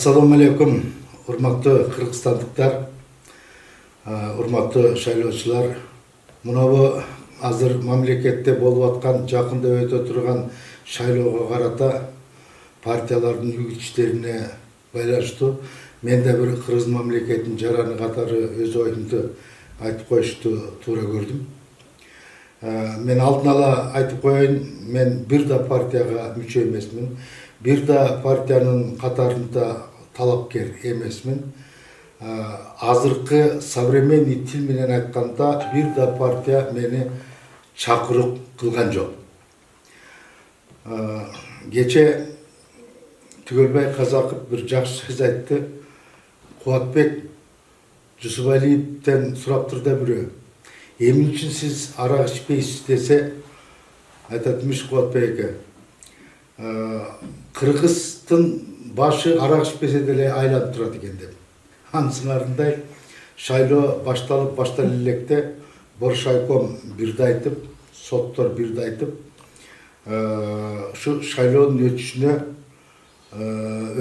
Assalamu alaikum, urmaktуу kırgızстандыктар, urmaktуу шайлоочулар. Мынабу азыр мамлекетте болуп аткан, жакында өтө турган шайлоого карата партиялардын үгүтчүлөрүнө байланыштуу мен да бир кыргыз мамлекетинин жараны катары өз оюмду айтып коюшту туура көрдүм. Мен алдын ала айтып коеюн, мен бир да партияга мүчө эмесмин. Bir da partiyanın katarında talapker emesmin. Azırkı savremenli til menen aytkanda bir da partiya meni çakırıp kılgan жоқ. Geçe Tügölbay Kazakov bir жақсы сөз айтты. Кубатбек Жусупалиевден сурап турду бирөө. Эмне үчүн сиз арак ичпейсиз десе, айтатмыш Кубатбек эке. Кыргыздын башы арак ичпесе деле айланып турат экен деп. Анысыңарындай шайлоо башталып баштала электе Боршайком бирди айтып, соттор бирди айтып, ушу шайлоонун өтүшүнө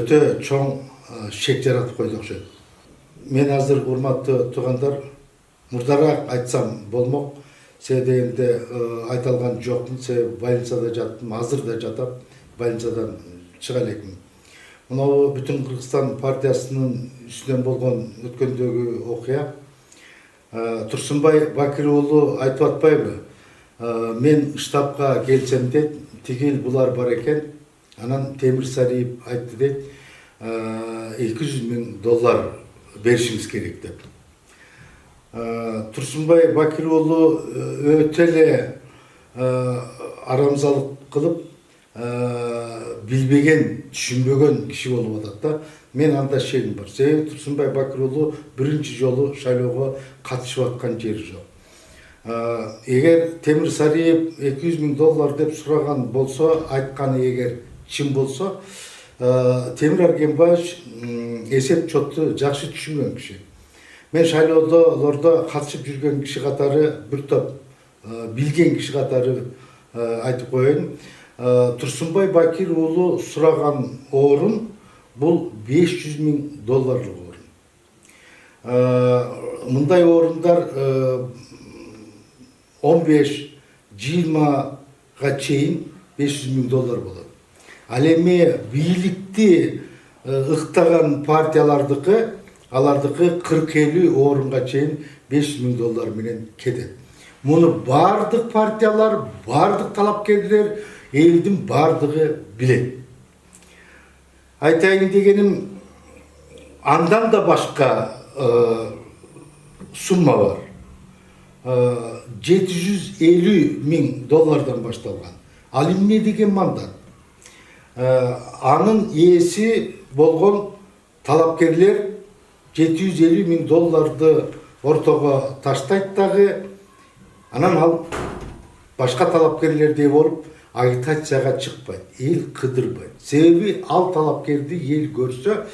өтө чоң шек жаратып койду окшойт. Мен азыр урматтуу туугандар, мурдараак айтсам болмок. Се дегенде айталган жокмун, се больницада жаттым, азыр да жатам. Больницадан чыга элекмин. Мынау бүтүн Кыргызстан партиясынын үстүнөн болгон өткөндөгү окуя. Турсунбай Бакир уулу айтып атпайбы? Мен штабка келсем дейт, тигил булар бар экен. Анан Темир Сариев айтты дейт, $200,000 беришиңиз керек деп. Турсунбай Бакир уулу өтө эле арамзалык кылып, билбеген, түшүнбөгөн киши болуп атат да. Мен анда шегим бар. Себеби Турсунбай Бакир уулу биринчи жолу шайлоого катышып аткан жери жок. Эгер Темир Сариев $200,000 деп сураган болсо, айтканы эгер чын болсо, Темир Аргенбаевич эсеп чотту жакшы түшүнгөн киши. Мен шайлоодо катышып жүргөн киши катары, бир топ билген киши катары айтып коеюн. Турсунбай Бакир уулу сураган орун бул $500,000 орун. Мындай орундар 15-20 чейин $500,000 болот. Ал эми бийликти ыктаган партиялардыкы, алардыкы 40-50 орунга чейин $500,000 менен кетет. Муну бардык партиялар, бардык талапкерлер, элдин бардыгы билет. Айтайын дегеним, андан да башка сумма бар. $750,000 башталган. Ал эмне деген мандат? Анын ээси болгон талапкерлер $750,000 ортого таштайт дагы, анан ал башка талапкерлердей болуп агитацияга чыкпайт, эл кыдырбайт. Себеби ал талапкерди эл көрсө,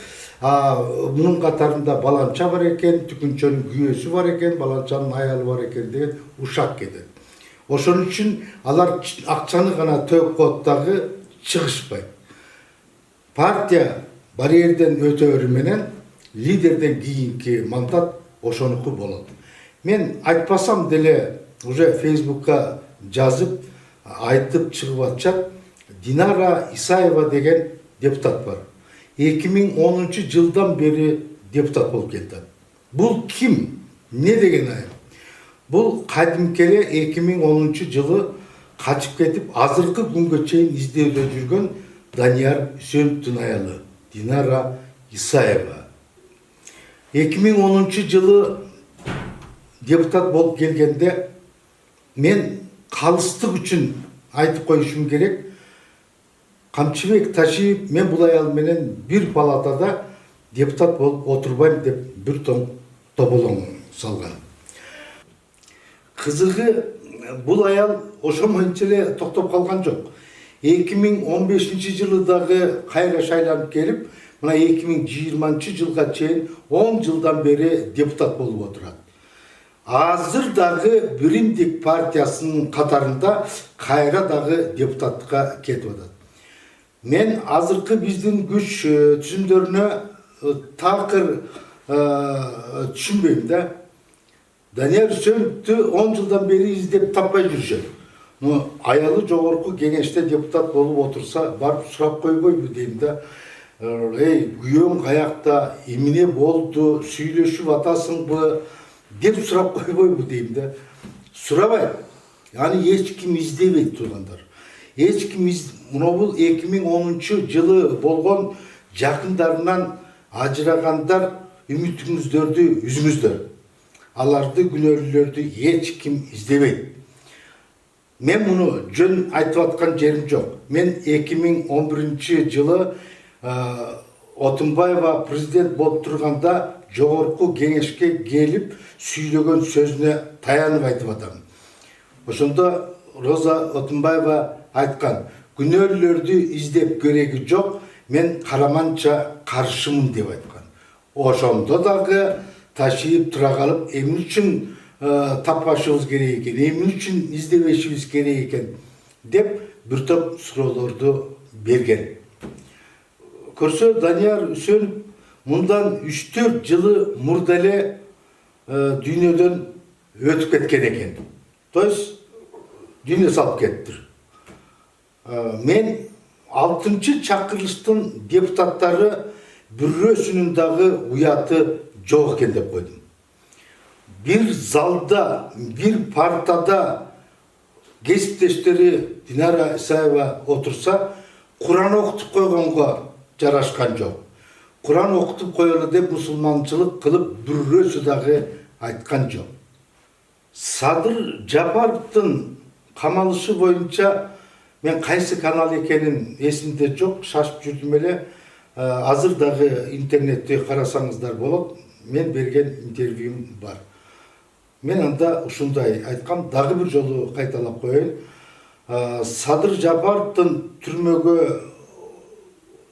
мунун катарында баланча бар экен, түкүнчөнүн күйөөсү бар экен, баланчанын аялы бар экен деген ушак кетет. Ошон үчүн алар акчаны гана төгүп коет дагы чыгышпайт. Партия барьерден өтөөрү менен лидерден кийинки мандат ошонуку болот. Мен айтпасам деле уже Facebook'ка жазып айтып чыгып атышат. Динара Исаева деген депутат бар. 2010 жылдан бери депутат болуп келди. Бул ким? Не деген айым? Бул кадимкеле 2010 жылы качып кетип, азыркы күнгө чейин издөөдө жүргөн Данияр Үсеновдун аялы Динара Исаева. 2010 жылы депутат болуп келгенде мен калыстык үчүн айтып коюшум керек. Камчыбек Ташиев мен бул аял менен бир палатада депутат болуп отурбайм деп бир тоң тоболоң салган. Кызыгы, бул аял ошомойнча эле токтоп калган жок. 2015 жылы дагы кайра шайланып келип, мына 2020 жылга чейин 10 жылдан бери депутат болуп отурат. Азыр дагы Биримдик партиясынын катарында кайра дагы депутаттыкка кетип атат. Мен азыркы биздин күч түзүмдөрүнө takır düşünbeyim de. Daniel Hüseyin'di 10 yıldan beri izlep tapmay жүрүшөт. Ayalı Jogorku Kеңеште депутат болуп otursa barıp сурап койбойбу дейм да. Ey güyöң kayakta emine boldu, süйлөшүп атасыңбы деп сурап койбойбу дейм да. Сурабайт. Yani hiç kim izlebeyт тургандар. Hiç kim бул 2010-жылы болгон жакындарынан ажырагандар үмүтүңүздөрдү үзүңүздөр. Аларды күнөөлүүлөрдү hiç kim izlebeyt. Men bunu jön айтып аткан жерим жок. Мен 2011-жылы Отунбаева президент болуп турганда Жогорку Кеңешке келип сүйлөгөн сөзүнө таянып айтып атам. Ошондо Роза Отунбаева айткан, күнөөлүүлөрдү издеп кереги жок, мен караманча каршымын деп айткан. Ошондо дагы ташыйып тура калып, эмне үчүн таппашыбыз керек экен, эмне үчүн издебешибиз керек экен деп бир топ суроолорду берген. Көрсө Данияр Үсөнов мындан 3-4 жылы мурда эле дүйнөдөн өтүп кеткен экен. То есть дүйнө салып кеттир. Мен 6-чакырылыштын депутаттары бирөөсүнүн дагы уяты жок экен деп койдум. Bir залда, bir partada кесиптештери Динара Исаева отурса, Куран окутуп койгонго жарашкан жок. Куран окутуп коелу деп мусулманчылык кылып бирөөсү дагы айткан жок. Садыр Жапаровдун камалышы боюнча мен кайсы канал экенин эсимде жок, шашып жүрдүм эле. Азыр дагы интернетте карасаңыздар болот. Мен берген интервьюм бар. Мен анда ушундай айткам, дагы бир жолу кайталап коеюн. Садыр Жапаровдун түрмөгө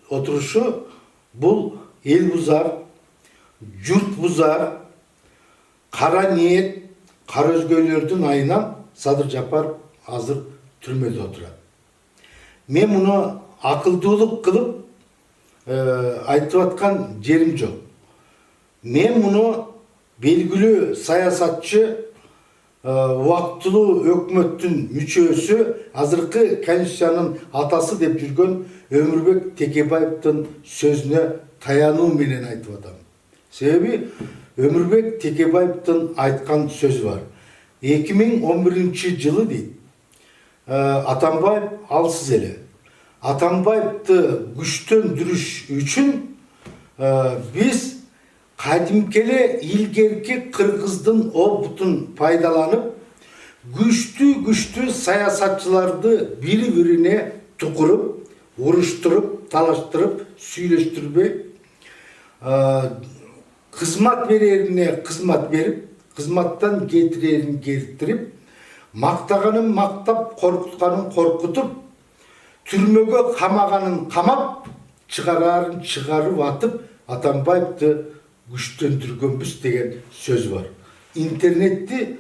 отурушу бул эл бузар, журт бузар, кара ниет, кара өзгөлөрдүн айынан Садыр Жапаров азыр түрмөдө отурат. Мен муну акылдуулук кылып айтып аткан жерим жок. Мен муну белгилүү саясатчы, убактылуу өкмөттүн мүчөсү, азыркы Конституциянын атасы деп жүргөн Өмүрбек Текебаевдин сөзүнө таянуу менен айтып атам. Себеби Өмүрбек Текебаевдин айткан сөзү бар. 2011-жылы дейт. Атамбаев алсыз эле. Атамбаевди күчтөндүрүш үчүн биз кадимкеле илгерки Кыргыздын опытын пайдаланып, күчтүү саясатчыларды бири-бирине тукуруп, уруштуруп, талаштырып, сүйлөштүрбөй, кызмат берерине кызмат берип, кызматтан кетирерин кетирип, мактаганын мактап, коркутканын коркутуп, түрмөгө камаганын камап, чыгарарын чыгарып атып, Атамбаевди күчтөндүргөнбүз деген сөз бар. Интернетти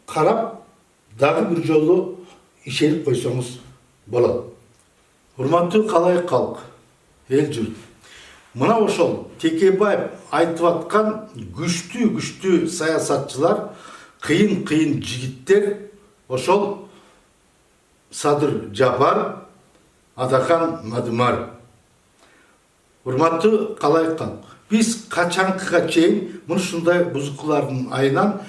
карап, дагы бир жолу ишенип койсоңуз болот. Урматтуу калай калк, эл журт. Мына ошол Текебаев айтып аткан күчтүү саясатчылар, кыйын жигиттер, ошол Садыр Жапаров, Атакан Мадымаров. Урматтуу калай калк. Biz kaçankıga çeyin, bunu şunday buzuklarının ayından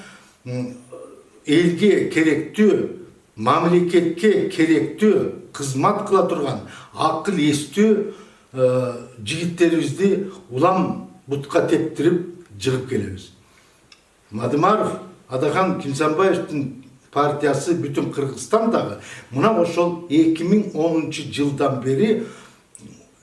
elge kerektü, mamleketke kerektü, kızmat kıla turgan, akıl estü jigitlerimizdi ulam butka teptirip jığıp kelebиз. Мадымаров, Атакан Кимсанбаевдин партиясы bütün Kırgızstandагы мына ошол 2010-жылдан бери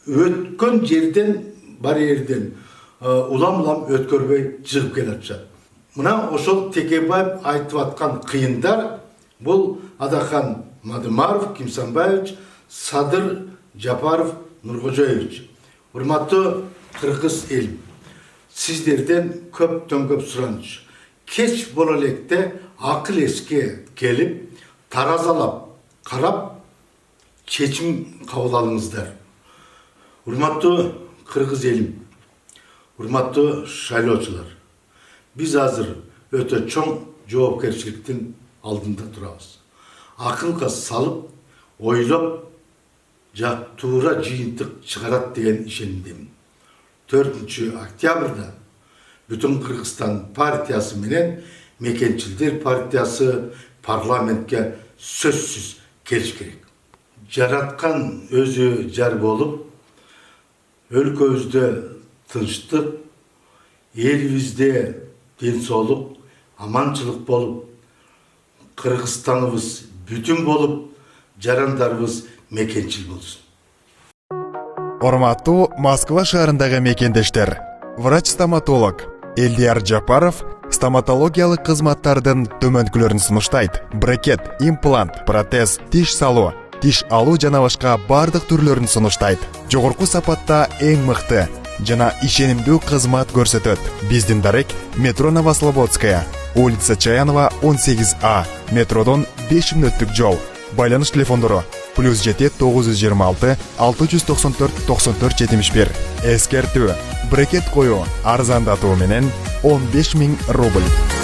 өткөн жерден бар жерден улам өткөрбөй жыгып келатышат. Мына ошол Текебаев айтып аткан кыйындар бул Атакан Мадымаров, Кимсанбаевич, Садыр Жапаров, Нуркожоевич. Урматтуу кыргыз эл, сиздерден көптөн көп сураныч. Кеч боло электе акыл эске келип, таразалап, карап, чечим кабыл алыңыздар. Урматтуу кыргыз элим, Урматтуу шайлоочулар, биз азыр өтө чоң жоопкерчиликтин алдында турабыз. Акылга салып, ойлоп, туура жыйынтык чыгарат деген ишенимдемин. 4 октябрда бүтүн Кыргызстан партиясы менен Мекенчилдер партиясы парламентке сөзсүз келиш керек. Жараткан өзү жар болуп, өлкөбүздө тынчтык, элибизде ден соолук, аманчылык болуп, Кыргызстаныбыз бүтүн болуп, жарандарыбыз мекенчил болсун. Урматтуу Москва шаарындагы мекендештер, врач-стоматолог Элдияр Жапаров стоматологиялык кызматтардын төмөнкүлөрүн сунуштайт. Брекет, имплант, протез, тиш салуу, тиш алуу жана башка бардык түрлөрүн сунуштайт. Жогорку сапатта эң мыкты жана ишенимдүү кызмат көрсөтөт. Биздин дарек метро Новослободская, улица Чаянова 18А, метродон 5 мүнөттүк жол. Байланыш телефондору +7 926 694 94 71. Эскертүү: брекет коюу арзандатуу менен 15 000 рубль.